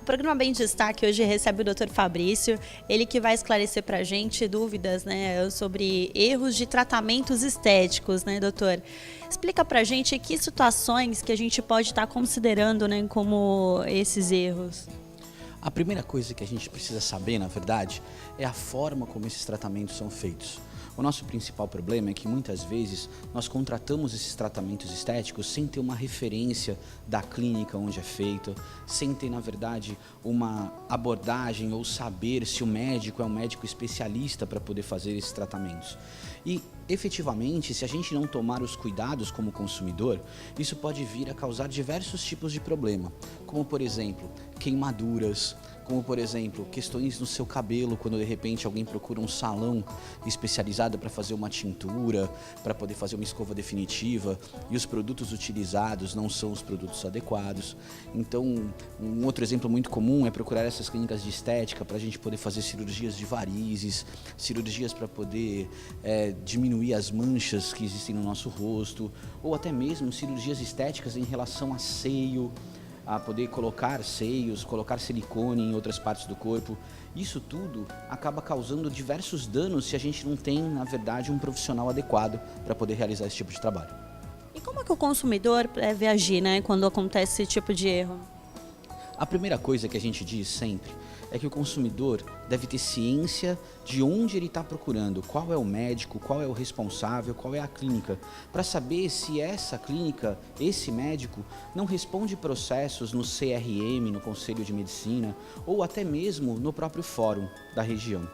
programa Bem Destaque hoje recebe o Dr. Fabrício, ele que vai esclarecer para a gente dúvidas, né, sobre erros de tratamentos estéticos, né, doutor? Explica para a gente que situações que a gente pode estar considerando, né, como esses erros. A primeira coisa que a gente precisa saber, na verdade, é a forma como esses tratamentos são feitos. O nosso principal problema é que muitas vezes nós contratamos esses tratamentos estéticos sem ter uma referência da clínica onde é feito, sem ter, na verdade, uma abordagem ou saber se o médico é um médico especialista para poder fazer esses tratamentos. E, efetivamente, se a gente não tomar os cuidados como consumidor, isso pode vir a causar diversos tipos de problema, como, por exemplo, queimaduras, como, por exemplo, questões no seu cabelo, quando de repente alguém procura um salão especializado para fazer uma tintura, para poder fazer uma escova definitiva, e os produtos utilizados não são os produtos adequados. Então, um outro exemplo muito comum é procurar essas clínicas de estética para a gente poder fazer cirurgias de varizes, cirurgias para poder diminuir as manchas que existem no nosso rosto, ou até mesmo cirurgias estéticas em relação a seio, a poder colocar seios, colocar silicone em outras partes do corpo. Isso tudo acaba causando diversos danos se a gente não tem, na verdade, um profissional adequado para poder realizar esse tipo de trabalho. E como é que o consumidor deve agir, né, quando acontece esse tipo de erro? A primeira coisa que a gente diz sempre é que o consumidor deve ter ciência de onde ele está procurando, qual é o médico, qual é o responsável, qual é a clínica, para saber se essa clínica, esse médico, não responde processos no CRM, no Conselho de Medicina, ou até mesmo no próprio fórum da região.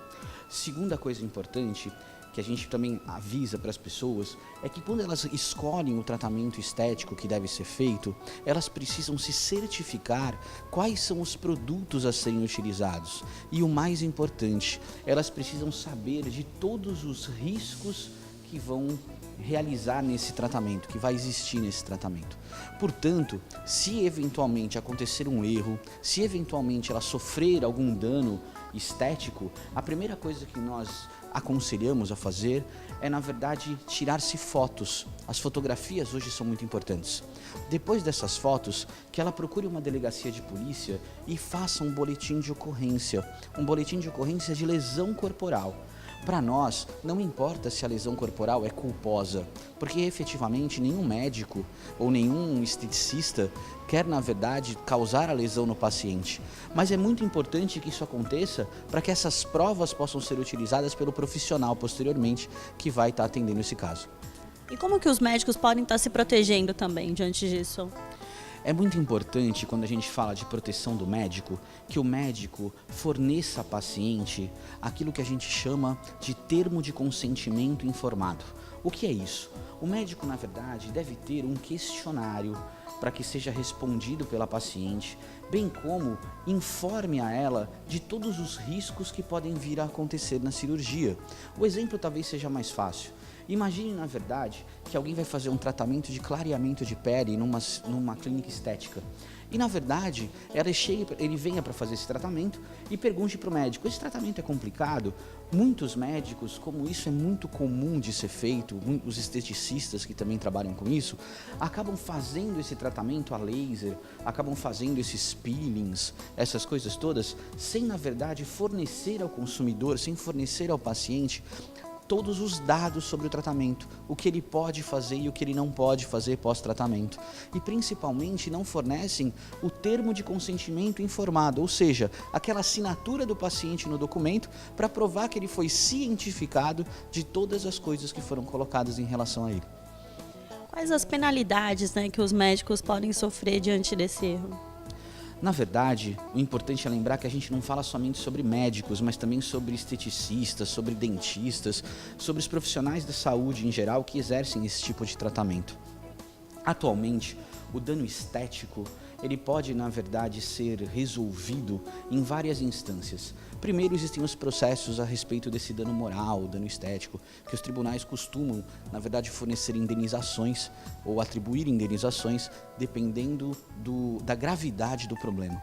Segunda coisa importante que a gente também avisa para as pessoas é que quando elas escolhem o tratamento estético que deve ser feito, elas precisam se certificar quais são os produtos a serem utilizados. E o mais importante, elas precisam saber de todos os riscos que vão realizar nesse tratamento, que vai existir nesse tratamento. Portanto, se eventualmente acontecer um erro, se eventualmente ela sofrer algum dano estético, a primeira coisa que nós aconselhamos a fazer é, na verdade, tirar-se fotos. As fotografias hoje são muito importantes. Depois dessas fotos, que ela procure uma delegacia de polícia e faça um boletim de ocorrência de lesão corporal. Para nós, não importa se a lesão corporal é culposa, porque efetivamente nenhum médico ou nenhum esteticista quer, na verdade, causar a lesão no paciente. Mas é muito importante que isso aconteça para que essas provas possam ser utilizadas pelo profissional posteriormente que vai estar atendendo esse caso. E como que os médicos podem estar se protegendo também diante disso? É muito importante, quando a gente fala de proteção do médico, que o médico forneça ao paciente aquilo que a gente chama de termo de consentimento informado. O que é isso? O médico, na verdade, deve ter um questionário para que seja respondido pela paciente, bem como informe a ela de todos os riscos que podem vir a acontecer na cirurgia. O exemplo talvez seja mais fácil. Imagine, na verdade, que alguém vai fazer um tratamento de clareamento de pele numa clínica estética. E, na verdade, ele venha para fazer esse tratamento e pergunte para o médico: esse tratamento é complicado? Muitos médicos, como isso é muito comum de ser feito, os esteticistas que também trabalham com isso, acabam fazendo esse tratamento a laser, acabam fazendo esses peelings, essas coisas todas, sem, na verdade, fornecer ao consumidor, sem fornecer ao paciente todos os dados sobre o tratamento, o que ele pode fazer e o que ele não pode fazer pós-tratamento. E principalmente não fornecem o termo de consentimento informado, ou seja, aquela assinatura do paciente no documento para provar que ele foi cientificado de todas as coisas que foram colocadas em relação a ele. Quais as penalidades, né, que os médicos podem sofrer diante desse erro? Na verdade, o importante é lembrar que a gente não fala somente sobre médicos, mas também sobre esteticistas, sobre dentistas, sobre os profissionais da saúde em geral que exercem esse tipo de tratamento. Atualmente, o dano estético, ele pode, na verdade, ser resolvido em várias instâncias. Primeiro, existem os processos a respeito desse dano moral, dano estético, que os tribunais costumam, na verdade, fornecer indenizações ou atribuir indenizações, dependendo da gravidade do problema.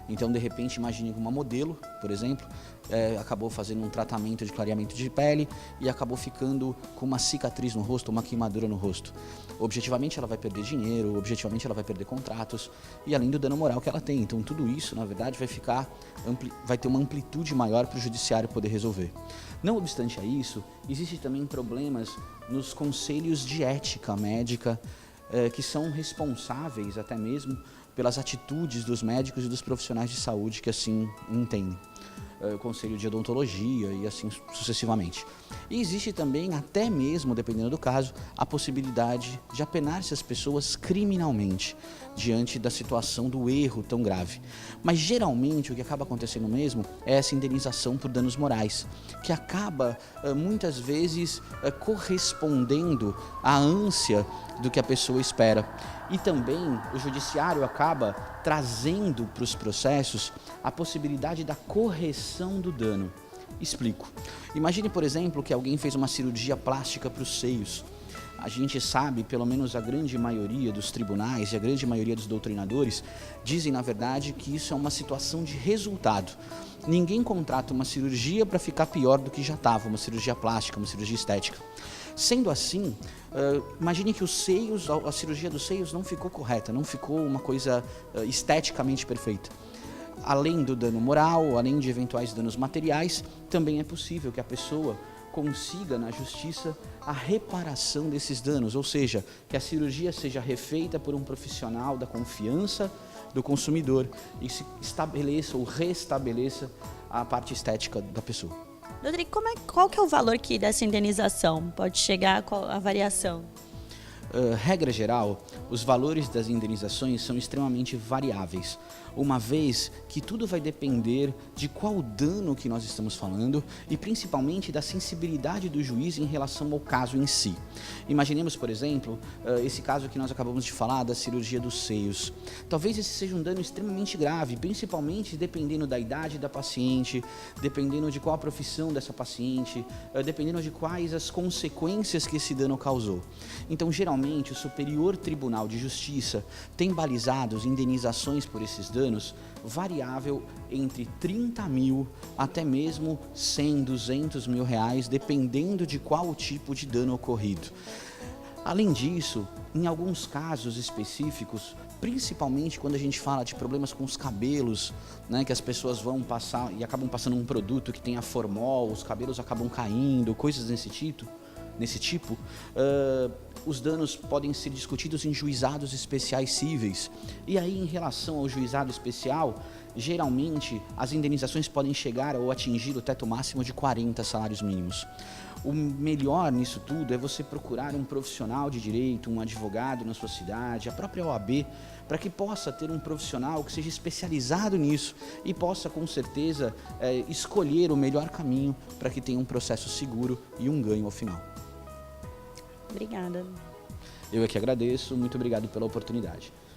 Então, de repente, imagine uma modelo, por exemplo, acabou fazendo um tratamento de clareamento de pele e acabou ficando com uma cicatriz no rosto, uma queimadura no rosto. Objetivamente, ela vai perder dinheiro, objetivamente, ela vai perder contratos e além do dano moral que ela tem. Então, tudo isso, na verdade, vai ter uma amplitude maior para o judiciário poder resolver. Não obstante a isso, existem também problemas nos conselhos de ética médica, que são responsáveis até mesmo pelas atitudes dos médicos e dos profissionais de saúde que assim entendem. Conselho de odontologia e assim sucessivamente. E existe também, até mesmo, dependendo do caso, a possibilidade de apenar essas pessoas criminalmente diante da situação do erro tão grave. Mas geralmente o que acaba acontecendo mesmo é essa indenização por danos morais, que acaba muitas vezes correspondendo à ânsia do que a pessoa espera. E também o judiciário acaba trazendo para os processos a possibilidade da correção do dano. Explico. Imagine, por exemplo, que alguém fez uma cirurgia plástica para os seios. A gente sabe, pelo menos a grande maioria dos tribunais e a grande maioria dos doutrinadores dizem, na verdade, que isso é uma situação de resultado. Ninguém contrata uma cirurgia para ficar pior do que já estava, uma cirurgia plástica, uma cirurgia estética. Sendo assim, imagine que os seios, a cirurgia dos seios não ficou correta, não ficou uma coisa esteticamente perfeita. Além do dano moral, além de eventuais danos materiais, também é possível que a pessoa consiga na justiça a reparação desses danos, ou seja, que a cirurgia seja refeita por um profissional da confiança do consumidor e se estabeleça ou restabeleça a parte estética da pessoa. Doutor, qual que é o valor dessa indenização? Pode chegar a variação? Regra geral, os valores das indenizações são extremamente variáveis, uma vez que tudo vai depender de qual dano que nós estamos falando e principalmente da sensibilidade do juiz em relação ao caso em si. Imaginemos, por exemplo, esse caso que nós acabamos de falar da cirurgia dos seios. Talvez esse seja um dano extremamente grave, principalmente dependendo da idade da paciente, dependendo de qual a profissão dessa paciente, dependendo de quais as consequências que esse dano causou. Então, geralmente, o Superior Tribunal de Justiça tem balizado as indenizações por esses danos variável entre 30 mil até mesmo 100, 200 mil reais, dependendo de qual tipo de dano ocorrido. Além disso, em alguns casos específicos, principalmente quando a gente fala de problemas com os cabelos, né, que as pessoas vão passar e acabam passando um produto que tenha formol, os cabelos acabam caindo, coisas desse tipo, os danos podem ser discutidos em juizados especiais cíveis. E aí, em relação ao juizado especial, geralmente as indenizações podem chegar ou atingir o teto máximo de 40 salários mínimos. O melhor nisso tudo é você procurar um profissional de direito, um advogado na sua cidade, a própria OAB, para que possa ter um profissional que seja especializado nisso e possa, com certeza, escolher o melhor caminho para que tenha um processo seguro e um ganho ao final. Obrigada. Eu é que agradeço, muito obrigado pela oportunidade.